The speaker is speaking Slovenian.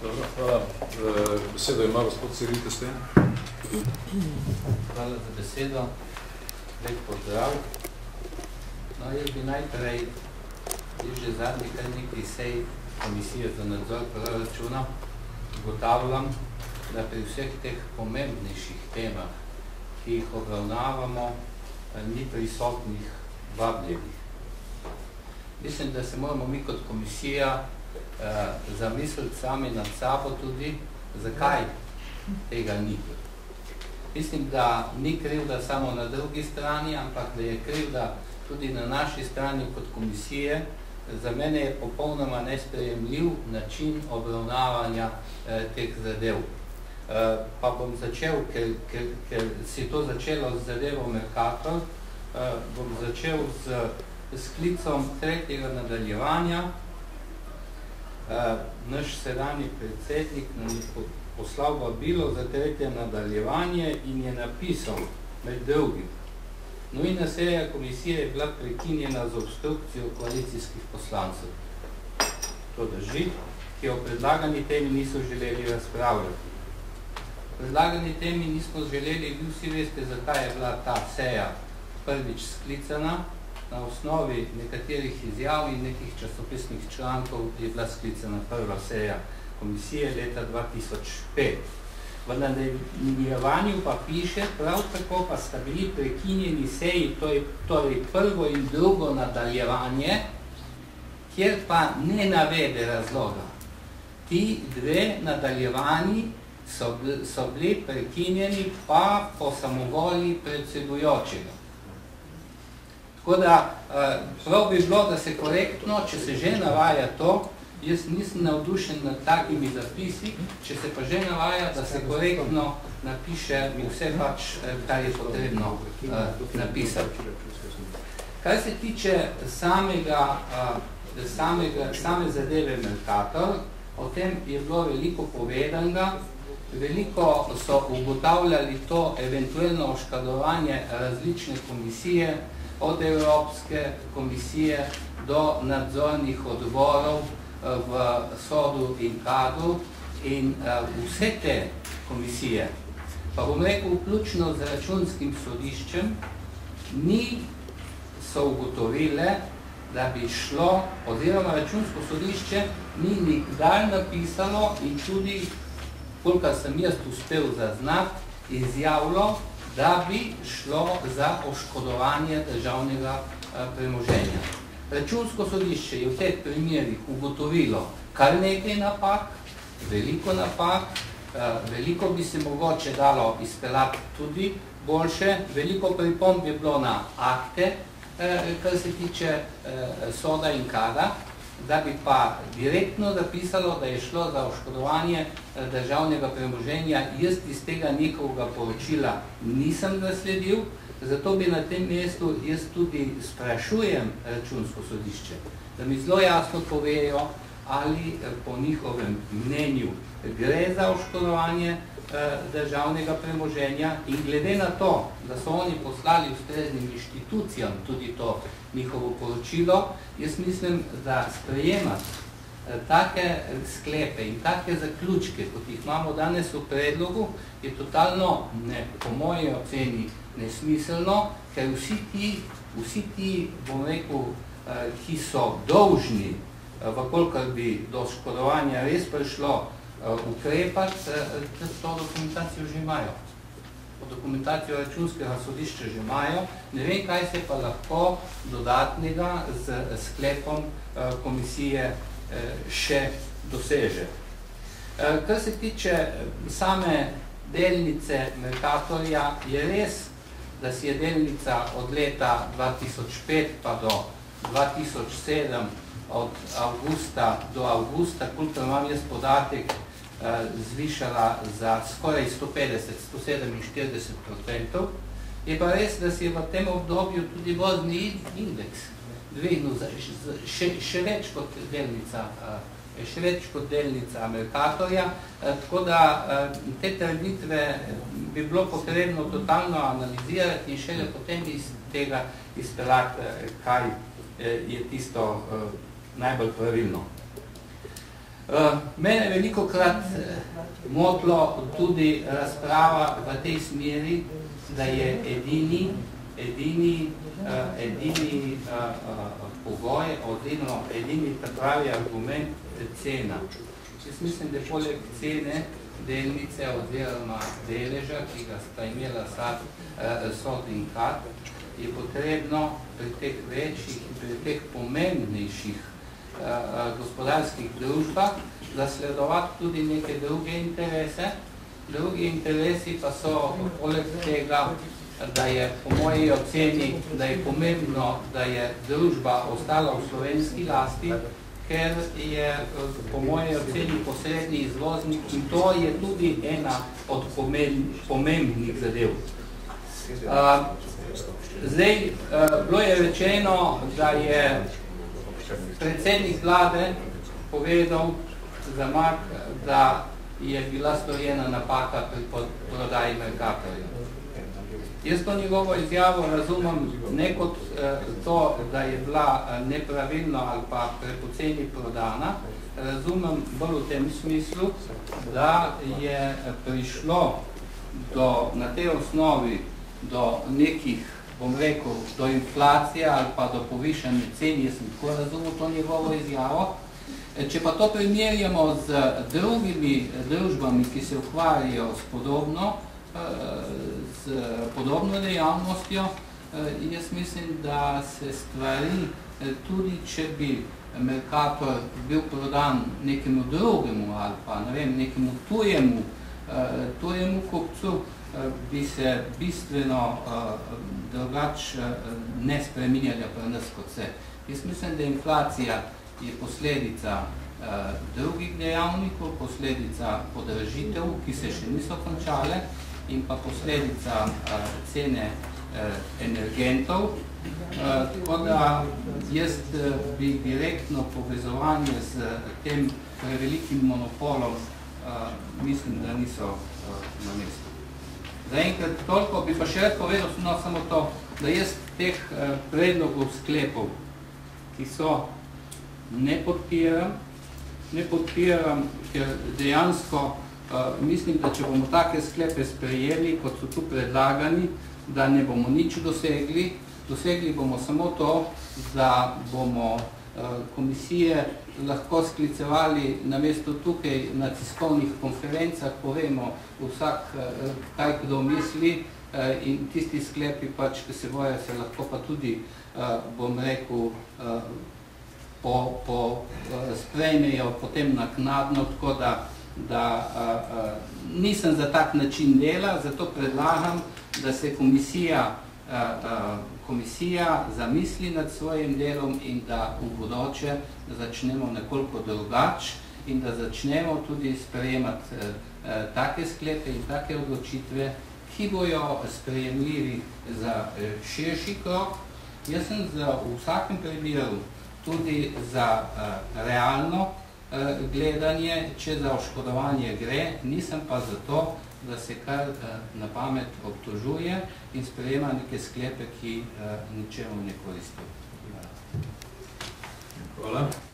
Dobro, hvala. Besedo ima gospod Ciril Testen. Hvala za besedo. Lep pozdrav. No, jaz bi najprej, že zadnji kar nekaj sej Komisije za nadzor proračuna ugotavljam, da pri vseh teh pomembnejših temah, ki jih obravnavamo, ni prisotnih vabljenih. Mislim, da se moramo mi kot komisija zamisliti sami nad sabo tudi, zakaj tega ni. Mislim, da ni krivda samo na drugi strani, ampak da je krivda tudi na naši strani kot komisije. Za mene je popolnoma nesprejemljiv način obravnavanja teh zadev. Pa bom začel, ker si to začelo z zadevo Mercator, bom začel z sklicom tretjega nadaljevanja. Naš sedanji predsednik nam je poslal vabilo za tretje nadaljevanje in je napisal med drugim: nujna seja komisije je bila prekinjena z obstrukcijo koalicijskih poslancev. To drži, ki o predlagani temi niso želeli razpravljati. Predlagani temi nismo želeli, vi vsi veste, zakaj je bila ta seja prvič sklicana. Na osnovi nekaterih izjav in nekih časopisnih člankov je bila sklicana prva seja komisije leta 2005. V nadaljevanju pa piše, prav tako pa sta bili prekinjeni seji, torej prvo in drugo nadaljevanje, kjer pa ne navede razloga. Ti dve nadaljevanji so bili prekinjeni pa po samovolji predsedujočega. Tako da prav bi bilo, da se korektno, če se že navaja to, jaz nisem navdušen nad takimi zapisi, če se pa že navaja, da se korektno napiše vse pač, kar je potrebno napisati. Kar se tiče same zadeve Mercator, o tem je bilo veliko povedanega, veliko so ugotavljali to eventualno oškodovanje različne komisije, od Evropske komisije do nadzornih odborov v Sodu in Kadu in vse te komisije, pa bom rekel vključno z računskim sodiščem, so ugotovile, da bi šlo, oziroma računsko sodišče ni nikdar napisalo in tudi, kolikor sem jaz uspel zaznati, izjavilo, da bi šlo za oškodovanje državnega premoženja. Računsko sodišče je v teh primerih ugotovilo kar nekaj napak, veliko napak, veliko bi se mogoče dalo izpeljati tudi boljše, veliko pripomb je bilo na akte, kar se tiče Soda in Kada, da bi pa direktno zapisalo, da je šlo za oškodovanje državnega premoženja. Jaz iz tega njihovega poročila nisem zasledil, zato bi na tem mestu jaz tudi sprašujem računsko sodišče, da mi zelo jasno povejo, ali po njihovem mnenju gre za oškodovanje državnega premoženja in glede na to, da so oni poslali ustreznim inštitucijam tudi to njihovo poročilo, jaz mislim, da sprejemati take sklepe in take zaključke, kot jih imamo danes v predlogu, je totalno, po moji oceni, nesmiselno, ker vsi ti, bom rekel, ki so dolžni, vkolikor bi do škodovanja res prišlo, ukrepati, to dokumentacijo že imajo. Dokumentacijo računskega sodišča že imajo, ne vem, kaj se pa lahko dodatnega z sklepom komisije še doseže. Kar se tiče same delnice Mercatorja, je res, da si je delnica od leta 2005 pa do 2007 od avgusta do avgusta, kolikor imam jaz podatek, zvišala za skoraj 150–147%. Je pa res, da si je v tem obdobju tudi vozni indeks dvignil še več kot delnica Mercatorja, tako da te trditve bi bilo potrebno totalno analizirati in šele potem iz tega izpeljati, kaj je tisto najbolj pravilno. Mene velikokrat motilo tudi razprava v tej smeri, da je edini pogoj oziroma edini pravi argument cena. Jaz mislim, da poleg cene delnice oziroma deleža, ki ga sta imela SOD in KAD, je potrebno pri teh večjih in pri teh pomembnejših gospodarskih družbah zasledovati tudi neke druge interese. Drugi interesi pa so poleg tega, da je po moji oceni, da je pomembno, da je družba ostala v slovenski lasti, ker je po moji oceni posredni izvoznik in to je tudi ena od pomembnih zadev. Zdaj, bilo je rečeno, da je predsednik vlade povedal za Mark, da je bila storjena napaka pri prodaji Mercatorja. Jaz to njegovo izjavo razumem ne kot to, da je bila nepravilno ali pa prepoceni prodana, razumem bolj v tem smislu, da je prišlo na tej osnovi do nekih, bom rekel, do inflacije ali pa do povišanja cen, jaz sem tako razumel to njegovo izjavo. Če pa to primerjamo z drugimi družbami, ki se ukvarjajo s podobno dejavnostjo, jaz mislim, da se stvari, tudi če bi Mercator bil prodan nekemu drugemu ali pa nekemu tujemu kupcu, bi se bistveno drugače ne spreminjala pri nas kot se. Jaz mislim, da inflacija je posledica drugih dejavnikov, posledica podražitev, ki se še niso končale, in pa posledica cene energentov. Tako da jaz bi direktno povezovanje z tem prevelikim monopolom mislim, da niso na mestu. Zaenkrat toliko, bi pa še rad povedal samo to, da jaz teh predlogov sklepov, ki so, ne podpiram, ker dejansko mislim, da če bomo take sklepe sprejeli, kot so tu predlagani, da ne bomo nič dosegli. Dosegli bomo samo to, da bomo komisije lahko sklicevali namesto tukaj na tiskovnih konferencah, povemo vsak, kaj kdo misli, in tisti sklepi, ki se bojo, se lahko pa tudi, bom rekel, sprejmejo potem naknadno, tako da nisem za tak način dela, zato predlagam, da se komisija zamisli nad svojim delom in da v bodoče začnemo nekoliko drugače in da začnemo tudi sprejemati take sklepe in take odločitve, ki bojo sprejemljivi za širši krog. Jaz sem v vsakem primeru tudi za realno gledanje, če za oškodovanje gre, nisem pa za to, da se kar na pamet obtožuje in sprejema neke sklepe, ki ničemu ne koristijo. Hvala.